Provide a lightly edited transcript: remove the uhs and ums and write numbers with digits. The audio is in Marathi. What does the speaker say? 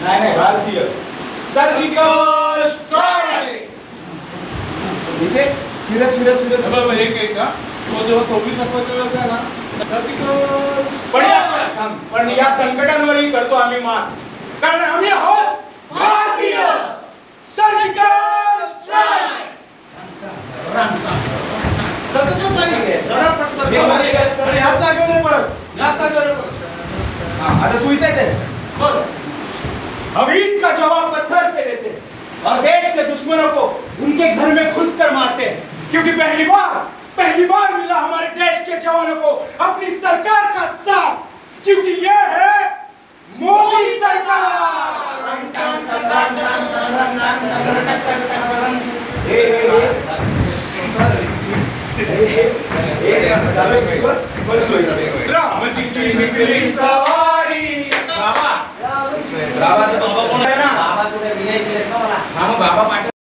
नाही नाही भारतीय सर्जिकल स्ट्राइक. इथे फिरत फिरत फिरत बरोबर एक का तो जेव्हा 26 आठवड्याच्या वेळेस आहे ना सर्जिकल पण या संकटांवरही करतो आम्ही मात, कारण आम्ही आहोत भारतीय. Surgical strike. आता तू इथे बस. हम ईद का जवाब पत्थर से देते हैं और देश के दुश्मनों को उनके घर में घुसकर मारते हैं, क्योंकि पहली बार मिला हमारे देश के जवानों को अपनी सरकार का साथ, क्योंकि ये है मोदी सरकार. राम जी की निकली सवारी.